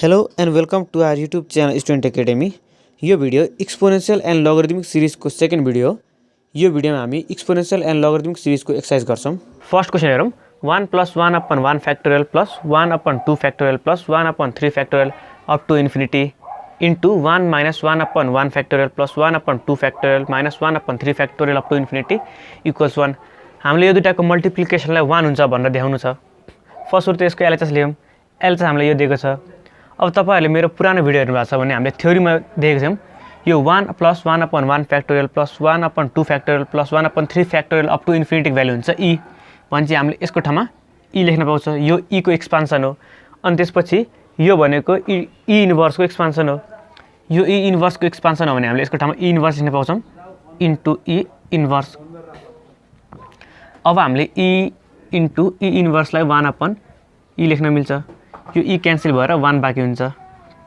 Hello and welcome to our YouTube channel Student Academy। यो video exponential and logarithmic series को second video. यो video में हामी exponential and logarithmic series को exercise गर्छौं। First question हेरौं। 1 + 1 / 1 factorial plus 1 / 2 factorial plus 1 / 3 factorial up to infinity into 1 - 1 / 1 factorial plus 1 / 2 factorial minus 1 / 3 factorial up to infinity equals 1। हामीले यो दुईटाको मल्टिप्लिकेसनलाई 1 हुन्छ भनेर देखाउनु छ। फर्स्ट सुरु त यसको एलएचएस लियौं। एलएचएस हामीले यो दिएको छ। अब तपाईहरुले मेरो पुरानो भिडियो हेर्नु भएको छ भने हामीले थ्योरीमा देखेको छौं यो 1 + 1 / 1 factorial plus 1 / 2 factorial plus 1 / 3 factorial up to infinity value हुन्छ e भनेपछि हामीले यसको ठाउँमा e लेख्न पाउँछ। यो e को एक्सपान्सन हो। अनि त्यसपछि यो भनेको e इन्भर्स को एक्सपान्सन हो। यो e इन्भर्स को एक्सपान्सन हो भने हामीले यसको ठाउँमा e इन्भर्स लेख्न पाउँछौं इन्टु e इन्भर्स। अब हामीले e इन्टु e इन्भर्सलाई 1 / e लेख्न मिल्छ। यो e क्यान्सल भएर 1 बाँकी हुन्छ।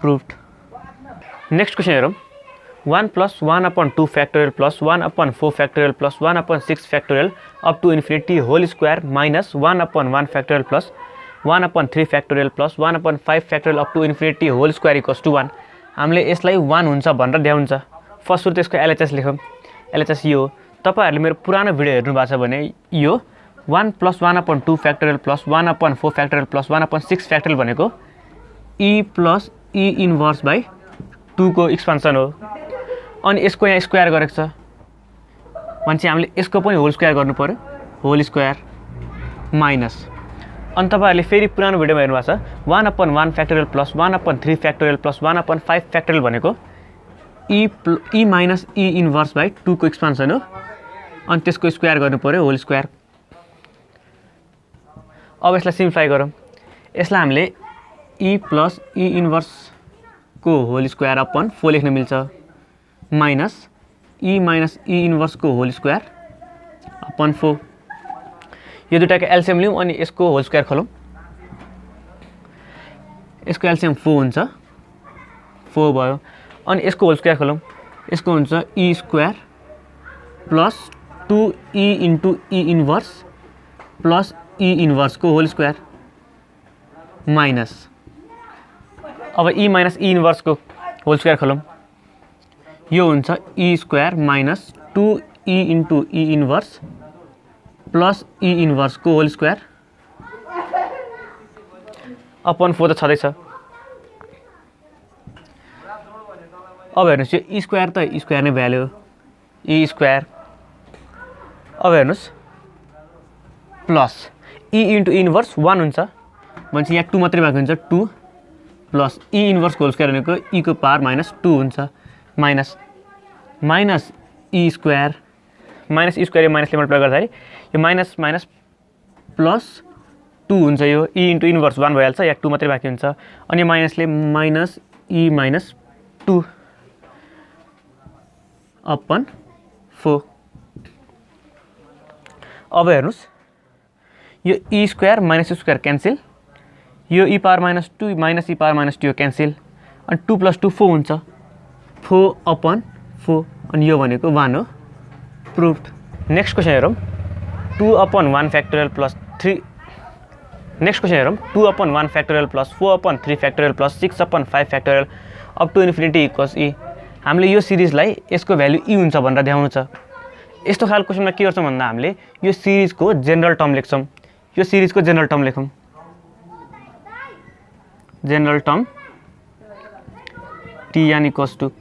प्रुभड। नेक्स्ट क्वेशन हेरौं। 1 + 1 / 2 factorial plus 1 / 4 factorial plus 1 / 6 factorial up to infinity whole square minus 1 / 1 factorial plus 1 / 3 factorial plus 1 / 5 factorial up to infinity whole square equals to 1। हामीले यसलाई 1 हुन्छ भनेर देखाउँछ। फर्स्ट सुरु त्यसको एलएचएस लेखौं। एलएचएस यो तपाईहरुले मेरो पुरानो भिडियो हेर्नु भएको छ भने यो 1 + 1 / 2 factorial plus 1 / 4 factorial plus 1 / 6 factorial भनेको e + e इन्भर्स बाइ 2 को एक्सपान्सन हो। अनि यसको यहाँ स्क्वायर गरेको छ भनेपछि हामीले यसको पनि होल स्क्वायर गर्नु पर्यो। होल स्क्वायर माइनस अनि तपाईहरुले फेरि पुरानो भिडियोमा हेर्नु भएको छ 1 / 1 factorial plus 1 / 3 factorial plus 1 / 5 factorial भनेको e - e इन्भर्स बाइ 2 को एक्सपान्सन हो। अनि त्यसको स्क्वायर गर्नु पर्यो होल स्क्वायर। अब यसलाई सिम्प्लिफाई गरौँ। यसलाई हामीले e + e इन्भर्स को होल स्क्वायर अपन 4 लेख्न मिल्छ माइनस e - e इन्भर्स को होल स्क्वायर अपन 4। यो दुईटाको एलसीएम लियौं अनि यसको होल स्क्वायर खोलौं। यसको एलसीएम 4 हुन्छ। 4 भयो। अनि यसको होल स्क्वायर खोलौं। यसको हुन्छ e square plus 2e into e inverse plus e inverse को होल स्क्वायर माइनस अब e - e इन्भर्स को होल स्क्वायर खोलौं। यो हुन्छ e square minus 2e into e inverse plus e inverse को होल स्क्वायर अपन 4 त छँदैछ। अब हेर्नुस् यो e स्क्वायर त e स्क्वायर नै भ्यालु हो e स्क्वायर। अब हेर्नुस् plus e into e inverse 1 हुन्छ भनेपछि यहाँ 2 मात्रै बाँकी हुन्छ 2 plus e inverse whole square भनेको e को पावर -2 हुन्छ minus minus e square minus e square माइनसले मल्टिप्लाई गर्दाखेरि यो माइनस माइनस प्लस 2 हुन्छ। यो e इन्टु इन्भर्स 1 भइहाल्छ। यहाँ 2 मात्रै बाँकी हुन्छ। अनि यो माइनसले माइनस e - 2 अपन 4। अब हेर्नुस् यो e square minus e square cancel. यो e power -2 minus e power -2 cancel अनि 2 + 2 4 हुन्छ 4 अपन 4 अनि यो भनेको 1 हो। प्रुभड। नेक्स्ट क्वेशन हेरौं। 2 / 1 फैक्टोरियल प्लस 3 नेक्स्ट क्वेशन हेरौं। 2 / 1 factorial plus 4 / 3 factorial plus 6 / 5 factorial up to infinity equals e। हामीले यो सिरिजलाई यसको भ्यालु e हुन्छ भनेर देखाउनु छ। यस्तो खालको क्वेशनमा के गर्छौं भन्दा हामीले यो सिरिजको जेनरल टर्म लेख्छौं। यो सिरिजको जेनरल टर्म लेखौं। General term tn equals to.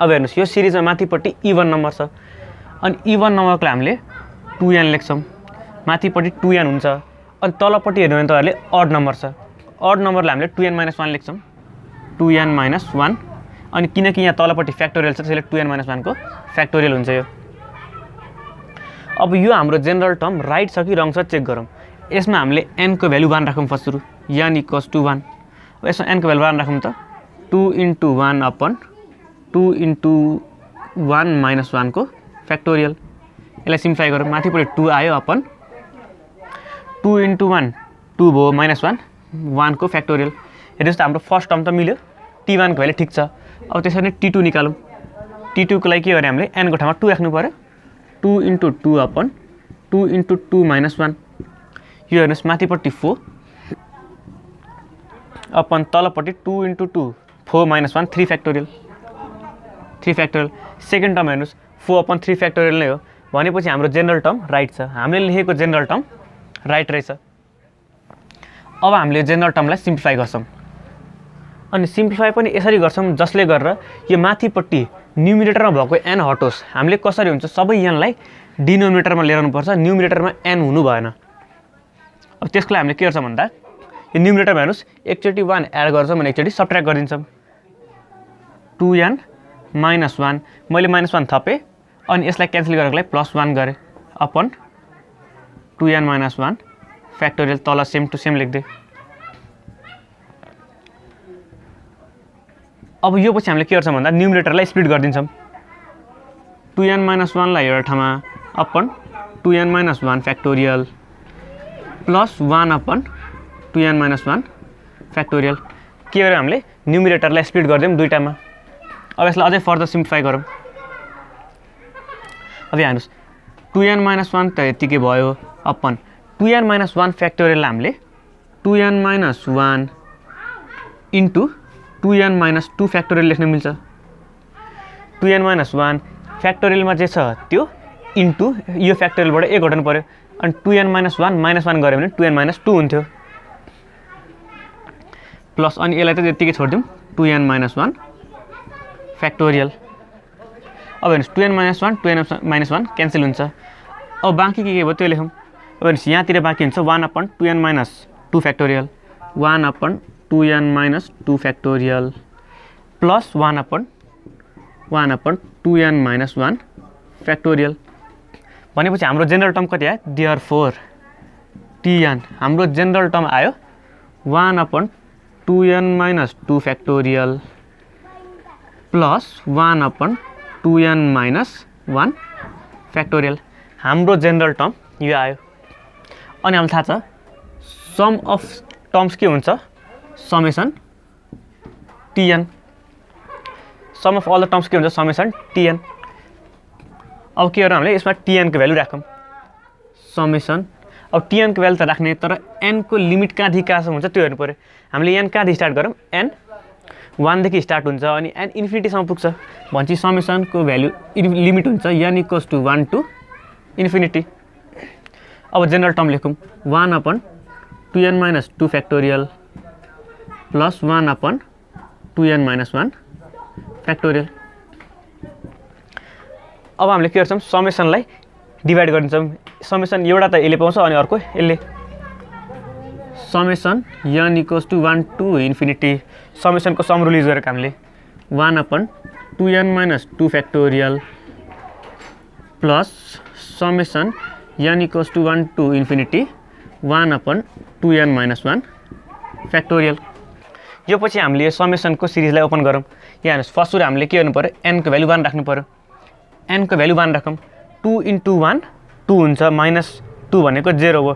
अब हेर्नुस् यो सिरिजमा माथिपट्टि इभन नम्बर छ अनि इभन नम्बरको हामीले 2n लेख्छौं। माथिपट्टि 2n हुन्छ अनि तलपट्टि हेर्नु भने तपाईहरुले अड नम्बर छ। अड नम्बरलाई हामीले 2n - 1 लेख्छौं। 2n - 1 अनि किनकि यहाँ तलपट्टि फ्याक्टोरियल छ त्यसैले 2n - 1 को फ्याक्टोरियल हुन्छ यो। अब यो हाम्रो जेनरल टर्म राइट छ कि रङ छ चेक गरौँ। यसमा हामीले n को भ्यालु 1 राखौँ फर्स्ट सुरु n इक्वल्स टू 1। अब यसमा n को भ्यालु 1 राखौँ त 2 * 1 अपन 2 * 1 - 1 को फ्याक्टोरियल। यसलाई सिम्प्लिफाई गरौँ। माथिपट्टि 2 आयो अपन 2 * 1 2 भयो -1 1 को फ्याक्टोरियल। हेर्नुस् त हाम्रो फर्स्ट टर्म त मिल्यो। t1 को भ्यालु ठिक छ। अब त्यसरी नै t2 निकालौँ। t2 को लागि के गर्ने हामीले n को ठाउँमा 2 राख्नु पर्यो 2 * 2 अपन 2 * 2 - 1। यो हेर्नुस् माथिपट्टि 4 अपन तलपट्टि 2 × 2 4 - 1 3 फ्याक्टोरियल सेकेन्ड टर्म हेर्नुहोस् 4 / 3 फ्याक्टोरियल नै हो भनेपछि हाम्रो जेनरल टर्म राइट छ हामीले लेखेको जेनरल टर्म राइट रहेछ अब हामीले जेनरल टर्मलाई सिम्प्लिफाई गर्छौं अनि सिम्प्लिफाई पनि यसरी गर्छौं जसले गरेर यो माथिपट्टि न्युमिनेटरमा भएको n हटोस् हामीले कसरी हुन्छ सबै n लाई डिनोमिनेटरमा ल्याउनु पर्छ न्युमिनेटरमा n हुनु भएन अब त्यसको लागि हामीले के गर्छौं भन्दा यो न्युमिनेटरमा हेर्नुस् एकचोटी 1 एड गर्छौं अनि एकचोटी सबट्र्याक्ट गरिदिन्छौं 2n - 1 मैले -1 थपे अनि यसलाई क्यान्सल गरेकोलाई +1 गरे अपन 2n - 1 फ्याक्टोरियल तल सेम टु सेम लेख्दै अब यो पछि हामीले के गर्छौं भन्दा न्युमिनेटरलाई स्प्लिट गरिदिन्छौं 2n - 1 लाई एउटा ठाउँमा upon 2n - 1 factorial +1 upon 2n - 1 factorial के गर्यौं हामीले न्युमिनेटरलाई स्प्लिट गर्दियौं दुईटामा अब यसलाई अझै फर्दर सिम्प्लिफाई गरौँ अब यहाँ हेर्नुस् 2n - 1 त यतिकै भयो अपन 2n - 1 फ्याक्टोरियल हामीले 2n - 1 इन्टु 2n - 2 फ्याक्टोरियल लेख्न मिल्छ 2n - 1 फ्याक्टोरियलमा जे छ त्यो इन्टु यो फ्याक्टोरियलबाट 1 घटाउनु पर्यो अनि 2n - 1 -1 गऱ्यो भने 2n - 2 हुन्थ्यो प्लस अनि यसलाई त यतिकै छोड्दियौं 2n - 1 फ्याक्टोरियल अब हेर्नुस् 2n - 1 2n - 1 क्यान्सल हुन्छ अब बाँकी के भयो त्यो लेखौँ अब हेर्नुस् यहाँतिर बाँकी हुन्छ 1 upon 2n - 2 factorial 1 upon 2n - 2 factorial plus 1 upon 2n - 1 factorial भनेपछि हाम्रो जेनरल टर्म कति आयो देयरफोर tn हाम्रो जेनरल टर्म आयो 1 upon 2n - 2 factorial plus 1 upon 2n - 1 factorial हाम्रो जेनरल टर्म यो आयो अनि हामीलाई थाहा छ सम अफ टर्म्स के हुन्छ summation tn sum of all the terms के हुन्छ समेसन tn अब के गरौँ हामीले यसमा tn को भ्यालु राखौँ समेसन अब tn को भ्यालु त राख्ने तर n को लिमिट कहाँदेखि कहाँसम्म हुन्छ त्यो हेर्नु पर्यो हामीले n कहाँदेखि स्टार्ट गरौँ n 1 देखि स्टार्ट हुन्छ अनि n इन्फिनिटीसम्म पुग्छ भनेपछि समेसनको भ्यालु लिमिट हुन्छ n = 1 to इन्फिनिटी अब जेनरल टर्म लेखौँ 1 upon 2n - 2 factorial plus 1 upon 2n - 1 factorial अब हामीले के गर्छौं समेसनलाई डिभाइड गरिदिन्छौं समेसन एउटा त यसले पाउँछ अनि अर्को यसले समेसन n = 1 to इन्फिनिटी समेसनको सम रुल युज गरेको हामीले 1 upon 2n - 2 factorial plus summation n = 1 to infinity 1 upon 2n - 1 factorial यो पछि हामीले यो समेसनको सिरिजलाई ओपन गरौँ यहाँ हेर्नुस् फर्स्ट सुरु हामीले के गर्नु पर्यो n को भ्यालु 1 राख्नु पर्यो n को भ्यालु 1 राखौँ 2 × 1 2 हुन्छ -2 भनेको 0 हो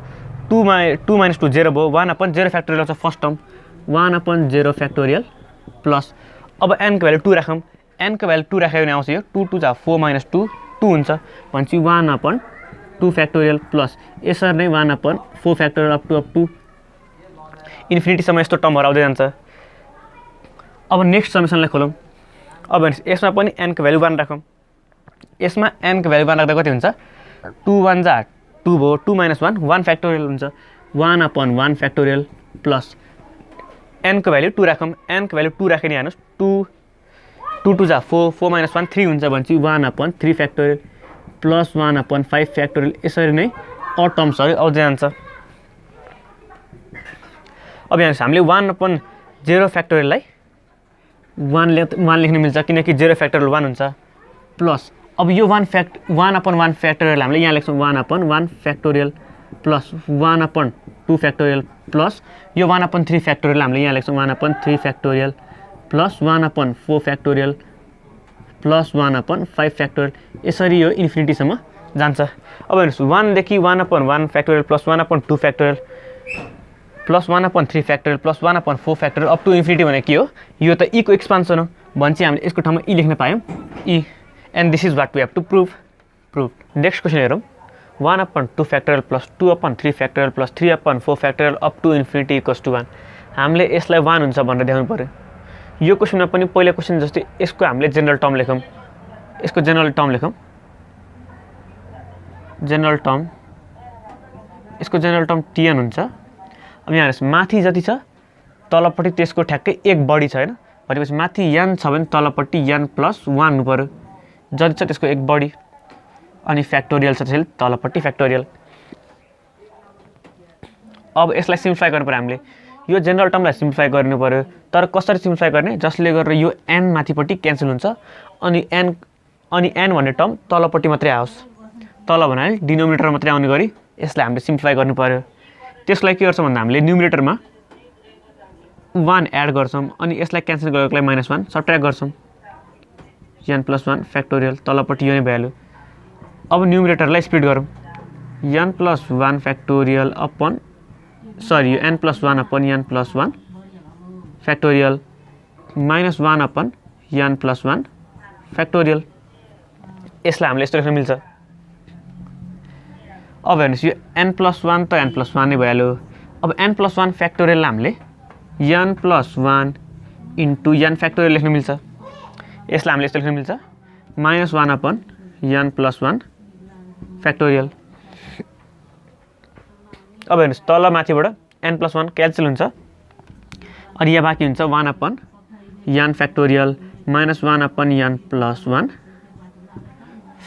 2 - 2 - 2 0 भयो 1 अपन 0 फ्याक्टोरियल आउँछ first term 1 upon 0 factorial plus अब n को भ्यालु 2 राखौँ n को भ्यालु 2 राख्यो भने आउँछ यो 2 × 2 = 4 - 2 2 हुन्छ भनेपछि 1 अपन 2 फ्याक्टोरियल प्लस यसरी नै 1 अपन 4 फ्याक्टोरियल अप टु इन्फिनिटीसम्म यस्तो टर्महरु आउँदै जान्छ अब नेक्स्ट समेसनलाई खोलौँ अब यसमा पनि n को भ्यालु 1 राखौँ यसमा n को भ्यालु 1 राख्दा कति हुन्छ 2 = 2 भयो 2 - 1 1 फ्याक्टोरियल हुन्छ 1 अपन 1 फ्याक्टोरियल प्लस n को भ्यालु 2 राखौँ n को भ्यालु 2 राखे नि हेर्नुस् 2 × 2 = 4 4 - 1 3 हुन्छ भनेपछि 1 upon 3 factorial plus 1 upon 5 factorial यसरी नै अड टर्म्सहरु आउँदै जान्छ अब यहाँ हामीले 1 अपन 0 फ्याक्टोरियललाई 1 लेख्न मिल्छ किनकि 0 फ्याक्टोरियल 1 हुन्छ प्लस अब यो 1 अपन 1 फ्याक्टोरियल हामीले यहाँ लेख्छौं 1 upon 1 factorial plus 1 upon 2 factorial plus यो 1 अपन 3 फ्याक्टोरियल हामीले यहाँ लेख्छौं 1 upon 3 factorial plus 1 upon 4 factorial plus 1 upon 5 factorial यसरी यो इन्फिनिटीसम्म जान्छ अब हेर्नुस् 1 देखि 1 upon 1 factorial plus 1 upon 2 factorial plus 1 upon 3 factorial plus 1 upon 4 factorial up to infinity भने के हो यो त e को एक्सपान्सन हो भन्छ हामीले यसको ठाउँमा e लेख्न पायौं e and this is what we have to prove next question हेरौं 1 upon 2 factorial plus 2 upon 3 factorial plus 3 upon 4 factorial up to infinity = 1 हामीले यसलाई 1 हुन्छ भनेर देखाउनु पर्यो। यो क्वेशनमा पनि पहिलो क्वेशन जस्तै यसको हामीले जेनरल टर्म लेखौँ। यसको जेनरल टर्म लेखौँ। जेनरल टर्म यसको जेनरल टर्म tn हुन्छ। अब यहाँ हेर्नुस् माथि जति छ तलपट्टि त्यसको ठ्याक्कै 1 बढी छ हैन। भनेपछि माथि n छ भने तलपट्टि n + 1 हुनु पर्यो। जति छ त्यसको 1 बढी अनि फ्याक्टोरियल छ त्यसैले तलपट्टि फ्याक्टोरियल। अब यसलाई सिम्प्लिफाई गर्नु पर्यो हामीले। यो जेनरल टर्मलाई सिम्प्लिफाई गर्नु पर्यो। तर कसरी सिम्प्लिफाई गर्ने जसले गरेर यो n माथिपट्टि क्यान्सल हुन्छ अनि n भन्ने टर्म तलपट्टि मात्रै आओस्। तल भन्नाले डिनोमिनेटर मात्रै आउने गरी यसलाई हामीले सिम्प्लिफाई गर्नु पर्यो। त्यसलाई के गर्छौँ भन्दा हामीले न्युमिनेटरमा 1 एड गर्छौँ अनि यसलाई क्यान्सल गरेकोलाई -1 सब्ट्र्याक्ट गर्छौँ। n + 1 फ्याक्टोरियल तलपट्टि यो नै भ्यालु। अब न्युमिनेटरलाई स्प्लिट गरौँ। n + 1 factorial upon sorry n + 1 upon n + 1 factorial -1 upon n + 1 factorial. यसलाई हामीले यस्तो लेख्न मिल्छ। अब हेर्नुस् यो n + 1 त n + 1 नै भइहाल्यो। अब n + 1 फ्याक्टोरियललाई हामीले n + 1 इन्टु n फ्याक्टोरियल लेख्न मिल्छ। यसलाई हामीले यस्तो लेख्न मिल्छ -1 अपन n + 1 फ्याक्टोरियल। अब हेर्नुस् तल माथिबाट n + 1 क्यान्सल हुन्छ अनि यहाँ बाँकी हुन्छ 1 upon n factorial -1 upon n + 1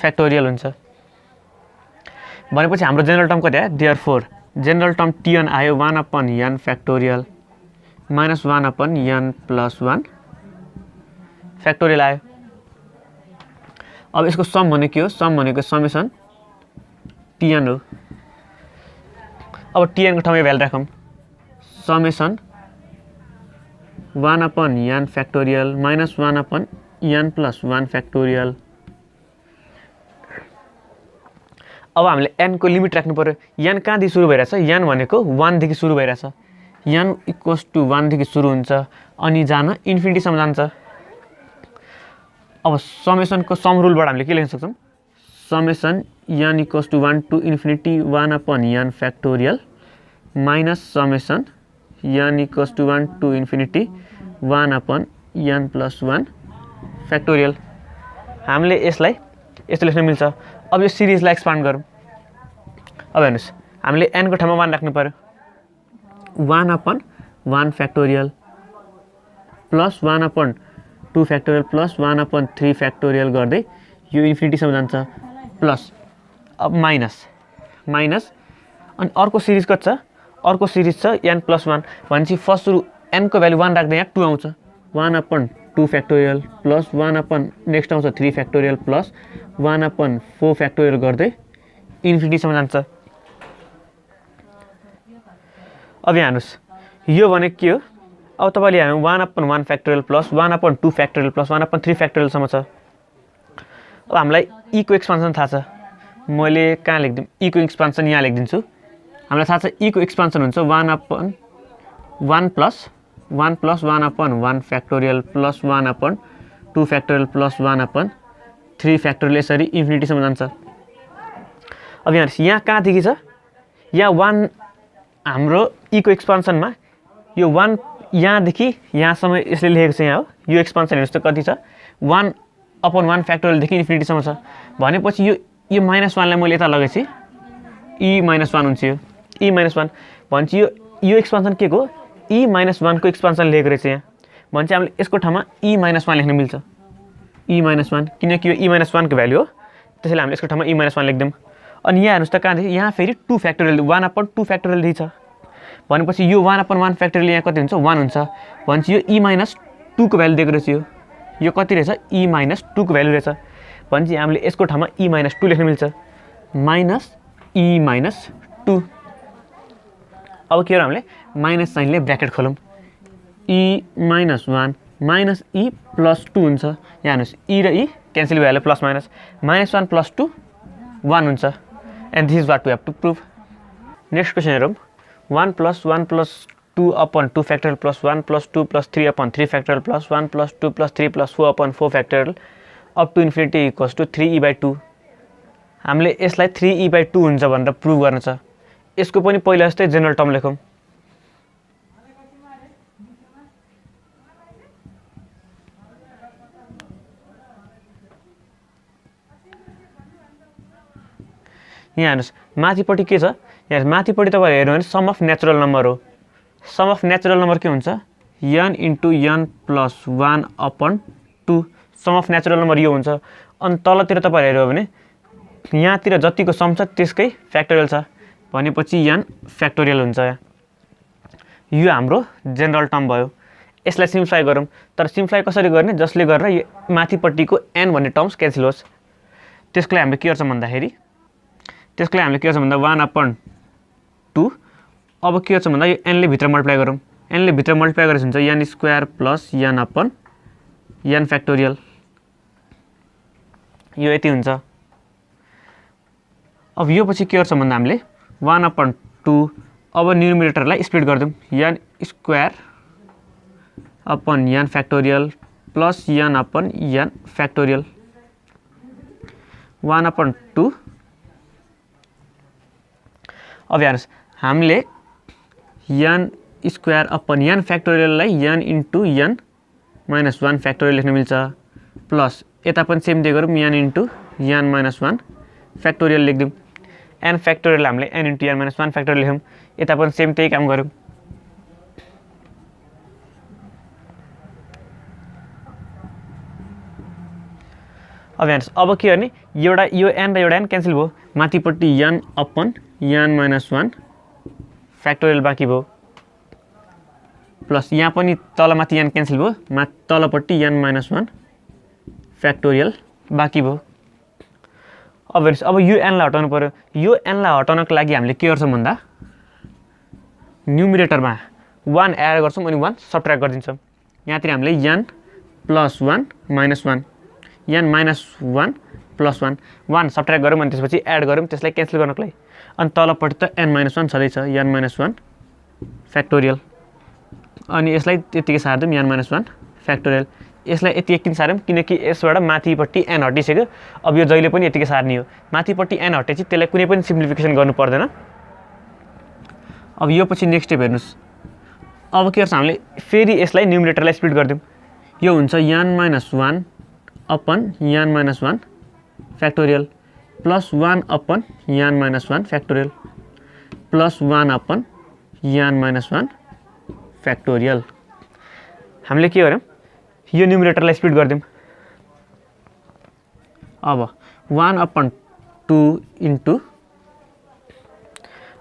factorial हुन्छ। भनेपछि हाम्रो जेनरल टर्म कति आयो? देयरफोर जेनरल टर्म tn आयो 1 upon n factorial -1 upon n + 1 factorial आयो। अब यसको सम भनेको के हो? सम भनेको समेसन tn हो। अब tn को ठाउँमा भ्यालु राखौँ। Summation 1 upon n factorial -1 upon n + 1 factorial. अब हामीले n को लिमिट राख्नु पर्यो। n कहाँदेखि सुरु भइरहेछ? n भनेको 1 देखि सुरु भइरहेछ। n = 1 देखि सुरु हुन्छ अनि जान इन्फिनिटीसम्म जान्छ। अब समेसनको सम रुलबाट हामीले के लेख्न सक्छौँ? Summation n = 1 to infinity 1 upon n factorial minus summation n = 1 to infinity 1 upon n + 1 factorial. हामीले यसलाई यस्तो लेख्न मिल्छ। अब यो सिरिजलाई एक्सपान्ड गरौँ। अब हेर्नुस् हामीले n को ठाउँमा 1 राख्नु पर्यो। 1 upon 1 factorial plus 1 upon 2 factorial plus 1 upon 3 factorial गर्दै यो इन्फिनिटीसम्म जान्छ प्लस अब माइनस अनि अर्को सिरिज कति छ? अर्को सिरिज छ n + 1 भनेपछि फर्स्ट सुरु n को भ्यालु 1 राख्दै यहाँ 2 आउँछ। 1 upon 2 factorial plus 1 upon next आउँछ 3 फ्याक्टोरियल प्लस 1 अपन 4 फ्याक्टोरियल गर्दै इन्फिनिटीसम्म जान्छ। अब यहाँ हेर्नुस् यो भनेको के हो? अब तपाईँले यहाँ 1 upon 1 factorial plus 1 upon 2 factorial plus 1 upon 3 फ्याक्टोरियलसम्म छ। अब हामीलाई e को एक्सपान्सन थाहा छ। मैले कहाँ लेखिदिउँ? e को एक्सपान्सन यहाँ लेखिदिन्छु। हामीलाई थाहा छ e को एक्सपान्सन हुन्छ 1 upon 1 plus 1 upon 1 factorial plus 1 upon 2 factorial plus 1 upon 3 factorial यसरी इन्फिनिटीसम्म जान्छ। अब यहाँ कहाँदेखि छ? यहाँ 1 हाम्रो e को एक्सपान्सनमा यो 1 यहाँदेखि यहाँसम्म यसले लेखेको छ। यहाँ हो यो एक्सपान्सन हेर्नुहोस् त कति छ? 1 अपन 1 फ्याक्टोरियलदेखि इन्फिनिटीसम्म छ। भनेपछि यो -1लाई मैले यता लगाएपछि e - 1 हुन्छ। यो e - 1 भनेपछि यो एक्सपान्सन के को? e - 1 को एक्सपान्सन लेखेको रहेछ यहाँ। भनेपछि हामीले यसको ठाउँमा e - 1 लेख्न मिल्छ। e - 1 किनकि यो e - 1 को भ्यालु हो त्यसैले हामीले यसको ठाउँमा e - 1 लेख्दिउँ। अनि यहाँ हेर्नुहोस् त कहाँदेखि यहाँ फेरि 2 फ्याक्टोरियल 1 अपन 2 फ्याक्टोरियल दिन्छ। भनेपछि यो 1 अपन 1 फ्याक्टोरियल यहाँ कति हुन्छ? 1 हुन्छ। भनेपछि यो e - 2 को भ्यालु दिएको रहेछ। यो कति रहेछ? e - 2 को भ्यालु रहेछ। भनेपछि हामीले यसको ठाउँमा e - 2 लेख्न मिल्छ। -e - 2। अब के गरौँ? हामीले माइनस साइनले ब्र्याकेट खोलौँ। e - 1 माइनस e + 2 हुन्छ। यहाँ हेर्नुहोस् e र e क्यान्सल भइहाल्यो प्लस माइनस -1 + 2 1 हुन्छ। And this is what we have to prove. Next question हेरौँ। 1 + 1 + 2 upon 2 factorial plus 1 + 2 + 3 upon 3 factorial plus 1 + 2 + 3 + 4 upon 4 factorial up to infinity = 3e/2। हामीले यसलाई 3e/2 हुन्छ भनेर प्रुभ गर्न छ। यसको पनि पहिला जस्तै जेनरल टर्म लेखौँ। यहाँ हेर्नुहोस् माथिपट्टि के छ, यहाँ माथिपट्टि तपाईँहरू हेर्नु भने सम अफ नेचुरल नम्बर हो। सम अफ नेचुरल नम्बर के हुन्छ, n into n plus 1 upon 2। Sum of natural number यो हुन्छ। अनि तलतिर तपाईँहरू हेर्यो भने यहाँतिर जतिको सम छ त्यसकै फ्याक्टोरियल छ भनेपछि n फ्याक्टोरियल हुन्छ। यो हाम्रो जेनरल टर्म भयो। यसलाई सिम्प्लिफाई गरौँ, तर सिम्प्लिफाई कसरी गर्ने, जसले गरेर यो माथिपट्टिको n भन्ने टर्म्स क्यान्सल होस्। त्यसको लागि हामीले के गर्छौँ भन्दाखेरि 1 अपन 2। अब के गर्छौँ भन्दा यो n ले भित्र मल्टिप्लाई गरौँ। n ले भित्र मल्टिप्लाई गरेपछि हुन्छ n square plus n upon n factorial. यो यति हुन्छ। अब यो पछि के गर्छौँ भन्दा हामीले 1 अपन 2। अब न्युमिरेटरलाई स्प्लिट गरिदिउँ, n square upon n factorial plus n upon n factorial 1 upon 2। अब हेर्नुहोस् हामीले n स्क्वायर अपन n फ्याक्टोरियललाई n into n minus 1 factorial लेख्न मिल्छ, प्लस यता पनि सेम दिए गरौँ n into n minus 1 factorial लेखिदिउँ। n फ्याक्टोरियल हामीले n into n minus 1 factorial लेख्यौँ, यता पनि सेम त्यही काम गऱ्यौँ। अब हेर्नुहोस् अब के गर्ने, यो n र एउटा n क्यान्सल भयो, माथिपट्टि n upon n minus 1 factorial बाँकी भयो, प्लस यहाँ पनि तलमाथि n क्यान्सल भयो, तलपट्टि n माइनस 1 फ्याक्टोरियल बाँकी भयो। अब हेर्नुहोस् अब यो n लाई हटाउनु पर्यो। यो n लाई हटाउनको लागि हामीले के गर्छौँ भन्दा न्युमिरेटरमा 1 एड गर्छौँ अनि 1 सब्ट्र्याक्ट गरिदिन्छौँ। यहाँतिर हामीले n plus 1 minus 1 n minus 1 plus 1 subtract गऱ्यौँ अनि त्यसपछि एड गऱ्यौँ त्यसलाई क्यान्सल गर्नको लागि। अनि तलपट्टि त n माइनस 1 छँदैछ, n माइनस 1 फ्याक्टोरियल। अनि यसलाई यतिकै सार्दिउँ n माइनस 1 फ्याक्टोरियल। यसलाई यति किन सार्यौँ किनकि यसबाट माथिपट्टि n हटिसक्यो। अब यो जहिले पनि यतिकै सार्ने हो, माथिपट्टि n हटेपछि त्यसलाई कुनै पनि सिम्प्लिफिकेसन गर्नु पर्दैन। अब यो पछि नेक्स्ट स्टेप हेर्नुहोस्। अब के गर्छ हामीले फेरि यसलाई न्युमिरेटरलाई स्प्लिट गरिदिउँ। यो हुन्छ n minus 1 upon n minus 1 factorial plus 1 upon n minus 1 factorial plus 1 upon n minus 1 factorial. हामीले के गर्यौँ, यो न्युमिरेटरलाई स्प्लिट गरिदिउँ। अब 1 अपन 2 इन्टु,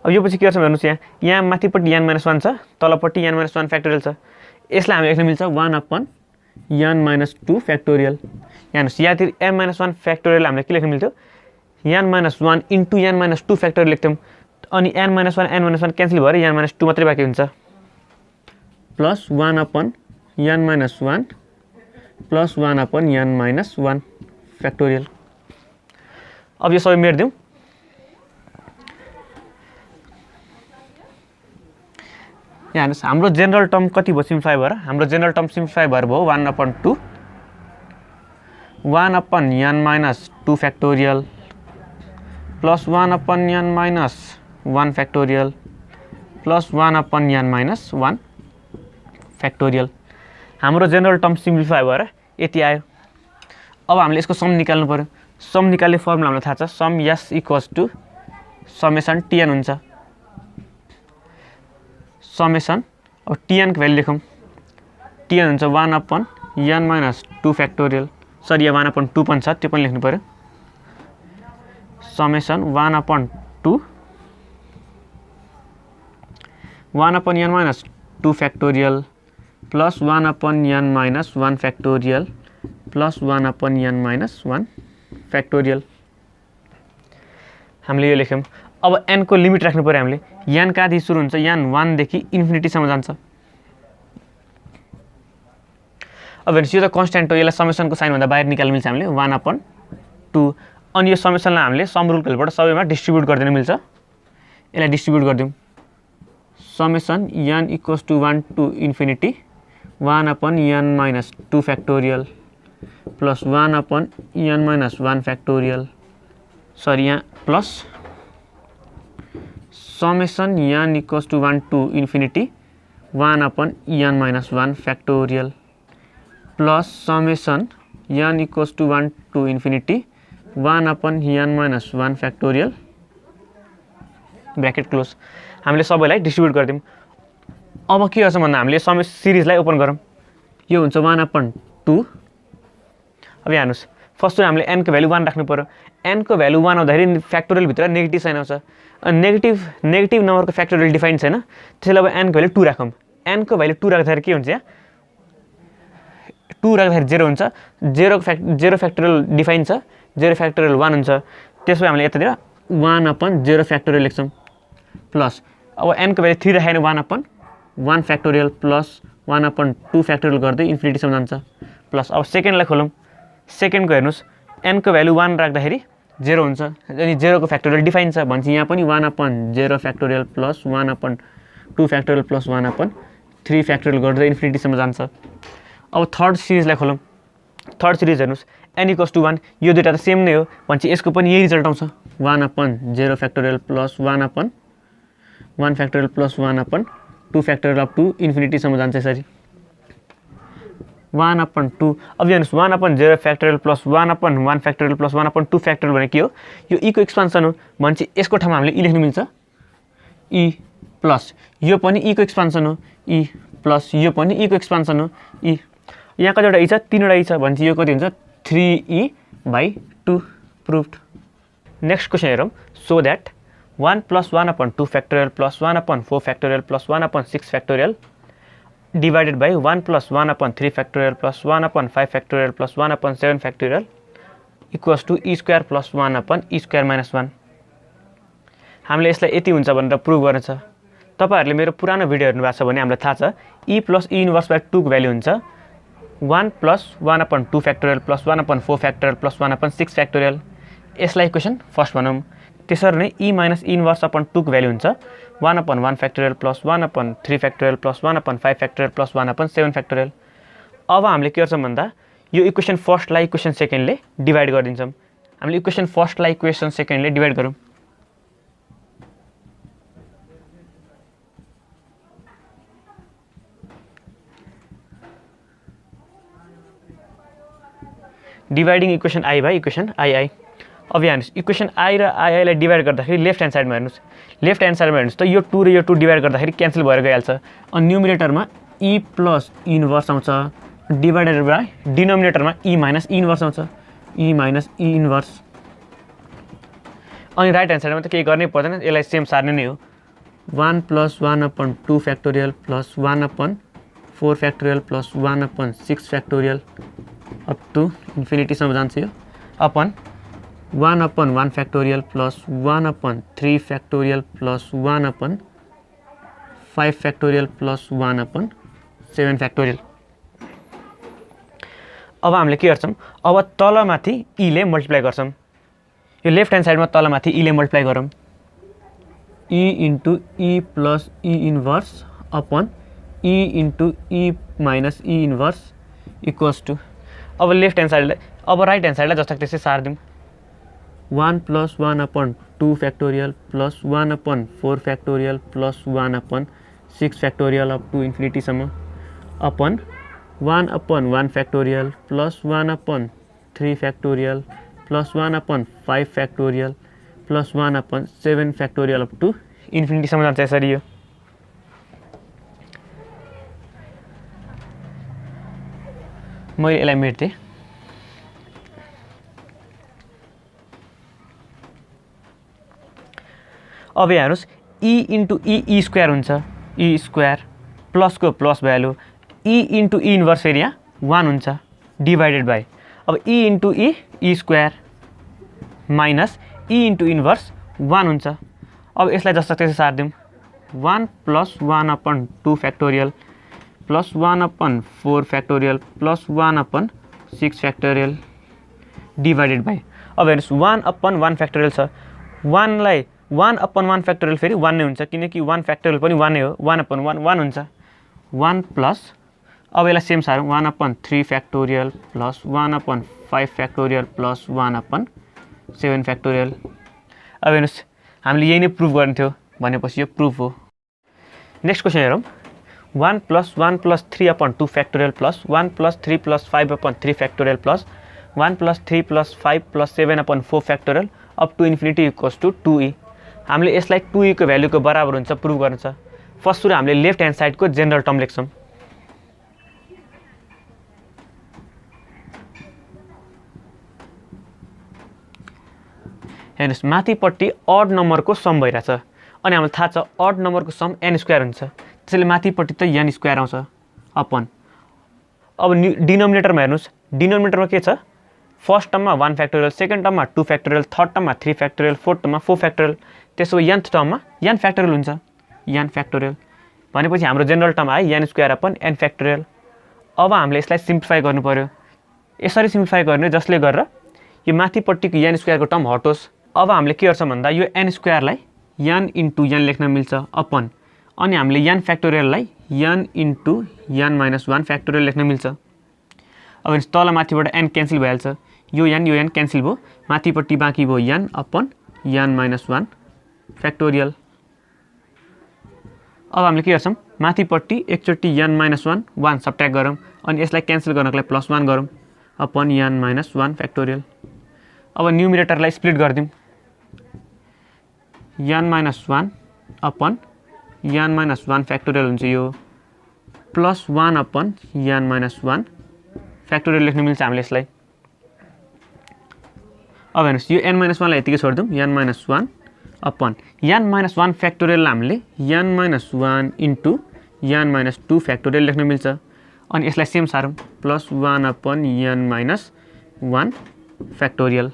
अब यो पछि के गर्छौँ हेर्नुहोस्, यहाँ माथिपट्टि n माइनस 1 छ, तलपट्टि n माइनस 1 फ्याक्टोरियल छ। यसलाई हामीले लेख्न मिल्छ 1 अपन n माइनस 2 फ्याक्टोरियल। हेर्नुहोस् यहाँतिर n माइनस 1 फ्याक्टोरियल हामीले के लेख्न मिल्थ्यो, n minus 1 into n minus 2 factorial लेख्थ्यौँ। अनि n माइनस 1 क्यान्सल भएर n माइनस 2 मात्रै बाँकी हुन्छ, plus 1 upon n minus 1 plus 1 upon n minus 1 factorial. अब यो सबै मेटिदिउँ। यहाँ हेर्नुहोस् हाम्रो जेनरल टर्म कति भयो सिम्प्लिफाई भएर, हाम्रो जेनरल टर्म सिम्प्लिफाई भएर भयो 1 upon 2 1 upon n minus 2 factorial plus 1 upon n minus 1 factorial plus 1 upon n minus 1 factorial. हाम्रो जेनरल टर्म सिम्प्लिफाई भएर यति आयो। अब हामीले यसको सम निकाल्नु पर्यो। सम निकाल्ने फर्मुला हामीलाई थाहा छ, sum s equals to summation tn हुन्छ। समेसन अब tn को भ्यालु लेखौँ, tn हुन्छ 1 upon n minus 2 factorial, sorry यहाँ 1 अपन 2 पनि छ त्यो पनि लेख्नु पर्यो। Summation 1 upon 2 1 upon n minus 2 factorial plus 1 upon n minus 1 factorial plus 1 upon n minus 1 factorial. हामीले यो लेख्यौँ। अब n को लिमिट राख्नु पर्यो हामीले। n कहाँदेखि सुरु हुन्छ, n 1 देखि इन्फिनिटीसम्म जान्छ। अब हेर्नुहोस् यो त कन्स्ट्यान्ट हो, यसलाई समेसनको साइनभन्दा बाहिर निकाल्न मिल्छ हामीले 1 अपन 2। अनि यो समेसनलाई हामीले सम रुलको हेल्पबाट सबैमा डिस्ट्रिब्युट गरिदिन मिल्छ। यसलाई डिस्ट्रिब्युट गरिदिउँ। Summation n equals to 1 to infinity 1 upon n minus 2 factorial plus 1 upon n minus 1 factorial, sorry यहाँ plus summation n equals to 1 to infinity 1 upon n minus 1 factorial plus summation n equals to 1 to infinity 1 upon n minus 1 factorial bracket close. हामीले सबैलाई distribute गरिदिउँ। अब के गर्छौँ भन्दा हामीले सिरिजलाई open गरौँ। यो हुन्छ 1/2। अब यहाँ हेर्नुहोस्, फर्स्ट हामीले n को भ्यालु 1 राख्नु पर्यो। n को भ्यालु 1 आउँदाखेरि फ्याक्टोरियलभित्र नेगेटिभ साइन आउँछ। नेगेटिभ नम्बरको फ्याक्टोरियल डिफाइन छैन, त्यसैले अब n को भ्यालु 2 राखौँ। n को भ्यालु 2 राख्दाखेरि के हुन्छ, यहाँ 2 राख्दाखेरि 0 हुन्छ। 0 फ्याक्टोरियल डिफाइन छ, 0 फ्याक्टोरियल 1 हुन्छ। त्यसपछि हामीले यतातिर 1/0 फ्याक्टोरियल लेख्छौँ प्लस। अब n को भ्यालु 3 राख्यो भने 1/1 फ्याक्टोरियल प्लस 1/2 फ्याक्टोरियल गर्दै इन्फिनिटीसम्म जान्छ प्लस। अब सेकेन्डलाई खोलौँ। सेकेन्डको हेर्नुहोस्, n को भ्यालु 1 राख्दाखेरि 0 हुन्छ, अनि 0 को फ्याक्टोरियल डिफाइन छ भन्छ। यहाँ पनि 1/0 factorial plus 1/2 factorial plus 1/3 factorial गर्दै इन्फिनिटीसम्म जान्छ। अब थर्ड सिरिजलाई खोलौँ। थर्ड सिरिज हेर्नुहोस्, n = 1, यो दुईवटा त सेम नै हो भनेपछि यसको पनि यही रिजल्ट आउँछ। 1/0 factorial plus 1/1 factorial plus 1/2 factorial up to इन्फिनिटीसम्म जान्छ यसरी 1/2। अब हेर्नुहोस्, 1/0 factorial plus 1/1 factorial plus 1/2 factorial भने के हो, यो e को एक्सपान्सन हो भनेपछि यसको ठाउँमा हामीले e लेख्नु मिल्छ, e प्लस यो पनि e को एक्सपान्सन हो, e प्लस यो पनि e को एक्सपान्सन हो, e। यहाँ कतिवटा e छ, 3वटा e छ भनेपछि यो कति हुन्छ, 3e/2 प्रुभड। नेक्स्ट क्वेसन हेरौँ। So that 1 + 1/2 factorial plus 1/4 factorial plus 1/6 factorial divided by 1 + 1/3 factorial plus 1/5 factorial plus 1/7 factorial equals to e² plus 1/e² - 1। हामीले यसलाई यति हुन्छ भनेर प्रुभ गर्नु छ। तपाईहरुले मेरो पुरानो भिडियो हेर्नु भएको छ भने हामीलाई थाहा छ e + e⁻/2 को भ्यालु हुन्छ 1 + 1/2 factorial plus 1/4 factorial plus 1/6 factorial. यसलाई इक्वेसन फर्स्ट भनौँ। त्यसरी नै e - e⁻/2 को भ्यालु हुन्छ 1/1 factorial plus 1/3 factorial plus 1/5 factorial plus 1/7 factorial. अब हामीले के गर्छौँ भन्दा यो इक्वेसन फर्स्टलाई इक्वेसन सेकेन्डले डिवाइड गरिदिन्छौँ। हामीले इक्वेसन फर्स्टलाई इक्वेसन सेकेन्डले डिवाइड गरौँ। Dividing equation i by equation ii। अब यहाँ हेर्नुहोस्, इक्वेसन i र ii लाई डिवाइड गर्दाखेरि लेफ्ट ह्यान्ड साइडमा हेर्नुहोस्, लेफ्ट ह्यान्ड साइडमा हेर्नुहोस् त यो 2 र यो 2 डिवाइड गर्दाखेरि क्यान्सल भएर गइहाल्छ। अनि न्युमिनेटरमा e + e⁻= आउँछ, डिवाइडेड बाई डिनोमिनेटरमा e - e⁻= आउँछ, e - e⁻। अनि राइट ह्यान्ड साइडमा त केही गर्नै पर्दैन, यसलाई सेम सार्ने नै हो। 1 + 1/2 factorial plus 1/4 factorial plus 1/6 factorial up to इन्फिनिटीसम्म जान्छ यो upon 1/1 factorial plus 1/3 factorial plus 1/5 factorial plus 1/7 factorial. अब हामीले के गर्छौँ, अब तलमाथि e ले मल्टिप्लाई गर्छौँ। यो लेफ्ट ह्यान्ड साइडमा तलमाथि e ले मल्टिप्लाई गरौँ। e * e + e⁻= upon e * e - e⁻= equals to. अब लेफ्ट ह्यान्ड साइडलाई, अब राइट ह्यान्ड साइडलाई जस्तो त्यसै सार्दिउँ। 1 + 1/2 factorial plus 1/4 factorial plus 1/6 factorial up to इन्फिनिटीसम्म upon 1/1 factorial plus 1/3 factorial plus 1/5 factorial plus 1/7 factorial up to इन्फिनिटीसम्म जान्छ यसरी यो। मैले यसलाई मेट्थेँ। अब यहाँ हेर्नुहोस्, e * e² हुन्छ, e² प्लसको प्लस भ्यालु e * e⁻= फेरि यहाँ 1 हुन्छ डिवाइडेड बाई अब e * e² minus e * e⁻= 1 हुन्छ। अब यसलाई जस्तो त्यसै सार्दिउँ। 1 + 1/2 factorial plus 1/4 factorial plus 1/6 factorial divided by अब हेर्नुहोस् 1/1 फ्याक्टोरियल छ, 1लाई 1/1 फ्याक्टोरियल फेरि 1 नै हुन्छ किनकि 1 फ्याक्टोरियल पनि 1 नै हो, 1/1 1 हुन्छ। 1 प्लस अब यसलाई सेम सारौँ 1/3 factorial plus 1/5 factorial plus 1/7 factorial. अब हेर्नुहोस्, हामीले यही नै प्रुभ गर्नु थियो भनेपछि यो प्रुफ हो। नेक्स्ट क्वेसन हेरौँ। 1 + 1 + 3/2 factorial plus 1 + 3 + 5/3 factorial plus 1 + 3 + 5 + 7/4 factorial up to infinity equals to 2e। हामीले यसलाई 2e को भ्यालुको बराबर हुन्छ प्रुभ गर्नु छ। फर्स्ट सुरु हामीले लेफ्ट ह्यान्ड साइडको जेनरल टर्म लेख्छौँ। हेर्नुहोस् माथिपट्टि अड नम्बरको सम भइरहेछ अनि हामीलाई थाहा छ अड नम्बरको सम n स्क्वायर हुन्छ, त्यसैले माथिपट्टि त n स्क्वायर आउँछ अपन। अब डिनोमिनेटरमा हेर्नुहोस्, डिनोमिनेटरमा के छ, फर्स्ट टर्ममा 1 फ्याक्टोरियल, सेकेन्ड टर्ममा 2 फ्याक्टोरियल, थर्ड टर्ममा 3 फ्याक्टोरियल, फोर्थ टर्ममा 4 फ्याक्टोरियल, त्यसो भए nth टर्ममा n फ्याक्टोरियल हुन्छ, n फ्याक्टोरियल भनेपछि हाम्रो जेनरल टर्म आयो n square upon n factorial. अब हामीले यसलाई सिम्प्लिफाई गर्नु पर्यो। यसरी सिम्प्लिफाई गर्ने जसले गरेर यो माथिपट्टिको n स्क्वायरको टर्म हटोस्। अब हामीले के गर्छौँ भन्दा यो n स्क्वायरलाई n इन्टु n लेख्न मिल्छ अपन, अनि हामीले n फ्याक्टोरियललाई n into n minus 1 factorial लेख्न मिल्छ। अब तल माथिबाट n क्यान्सल भइहाल्छ, यो n क्यान्सल भयो, माथिपट्टि बाँकी भयो n upon n minus 1 factorial. अब हामीले के गर्छौँ, माथिपट्टि एकचोटि n माइनस 1 सब्ट्र्याक्ट गरौँ अनि यसलाई क्यान्सल गर्नको लागि प्लस 1 गरौँ अपन n माइनस 1 फ्याक्टोरियल। अब न्युमिरेटरलाई स्प्लिट गरिदिउँ, n minus 1 upon n minus 1 factorial हुन्छ, यो plus 1 upon n minus 1 factorial लेख्न मिल्छ हामीले यसलाई। अब हेर्नुहोस् यो n माइनस 1लाई यतिकै छोडिदिउँ, n minus 1 upon n minus 1 फ्याक्टोरियललाई हामीले n minus 1 into n minus 2 factorial लेख्न मिल्छ अनि यसलाई सेम सारौँ, plus 1 upon n minus 1 factorial.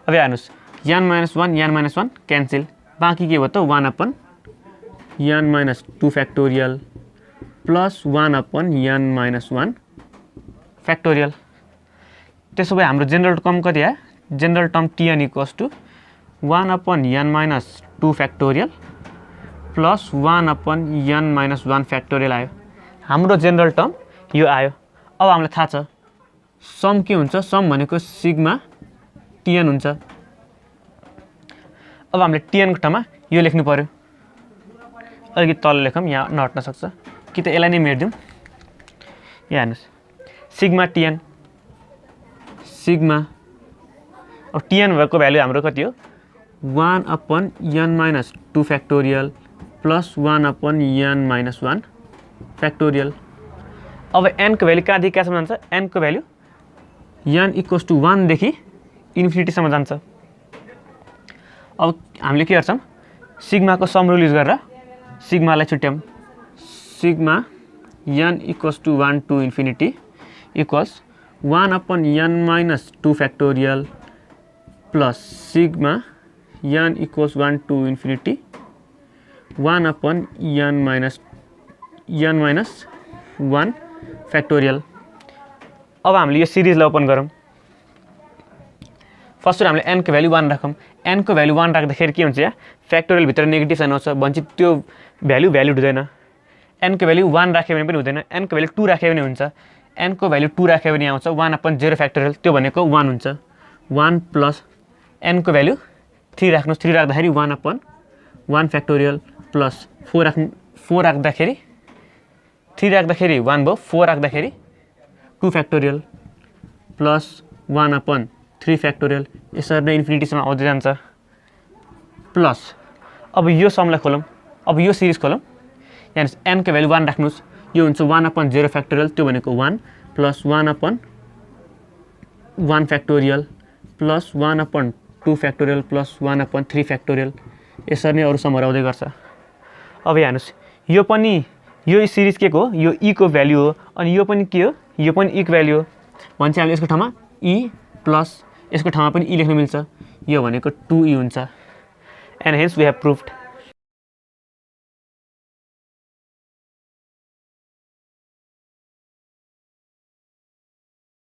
अब हेर्नुहोस् n माइनस 1 क्यान्सल, बाँकी के भयो त 1 upon n minus 2 factorial plus 1 upon n minus 1 factorial. त्यसो भए हाम्रो जेनरल टर्म कति आयो, general term tn equals to 1 upon n minus 2 factorial plus 1 upon n minus 1 factorial आयो। हाम्रो जेनरल टर्म यो आयो। अब हामीलाई थाहा छ सम के हुन्छ, सम भनेको सिग्मा tn हुन्छ। अब हामीले tn को ठाउँमा यो लेख्नु पर्यो, अलिकति तल लेखौँ, यहाँ नहट्न सक्छ कि त यसलाई नै मेटिदिउँ। यहाँ हेर्नुहोस् सिग्मा tn, सिग्मा अब tn भएको भ्यालु हाम्रो कति हो, 1 upon n minus 2 factorial plus 1 upon n minus 1 factorial. अब n को भ्यालु कहाँदेखि कहाँसम्म जान्छ, n को भ्यालु n इक्वल्स टु 1 देखि इन्फिनिटीसम्म जान्छ। अब हामीले के गर्छौँ, सिग्माको सम रुल युज गरेर सिग्मालाई छुट्याउँ, sigma n equals to 1 to infinity equals 1 upon n minus 2 factorial plus sigma n equals 1 to infinity 1 upon n minus 1 factorial. अब हामीले यो सिरिजलाई ओपन गरौँ। फर्स्ट हामीले n को भ्यालु 1 राखौँ, n को भ्यालु 1 राख्दाखेरि के हुन्छ, यहाँ फ्याक्टोरियल भित्र नेगेटिभ साइन आउँछ भन्छ, त्यो भ्यालु भ्यालिड हुँदैन। n को भ्यालु 1 राख्यो भने पनि हुँदैन, n को भ्यालु 2 राख्यो भने हुन्छ। n को भ्यालु 2 राख्यो भने आउँछ 1 अपन 0 फ्याक्टोरियल, त्यो भनेको 1 हुन्छ। 1 प्लस n को भ्यालु 3 राख्नुहोस्, 3 राख्दाखेरि 1 अपन 1 फ्याक्टोरियल प्लस 4 राख्दाखेरि 3 राख्दाखेरि 1 भयो, 4 राख्दाखेरि 2 फ्याक्टोरियल प्लस 1 अपन 3 फ्याक्टोरियल, यसरी नै इन्फिनिटीसम्म आउँदै जान्छ प्लस। अब यो समलाई खोलौँ, अब यो सिरिज खोलौँ। यहाँ n को भ्यालु 1 राख्नुहोस्, यो हुन्छ 1 अपन 0 फ्याक्टोरियल, त्यो भनेको 1 plus 1 upon 1 factorial plus 1 upon 2 factorial plus 1 upon 3 factorial, यसरी नै अरू समहरू आउँदै गर्छ। अब हेर्नुहोस् यो पनि यो सिरिज के को हो, यो e को भ्यालु हो, अनि यो पनि के हो, यो पनि e को भ्यालु हो भने चाहिँ हामीले यसको ठाउँमा e प्लस यसको ठाउँमा पनि e लेख्न मिल्छ, यो भनेको 2e हुन्छ। And hence we have प्रुभड।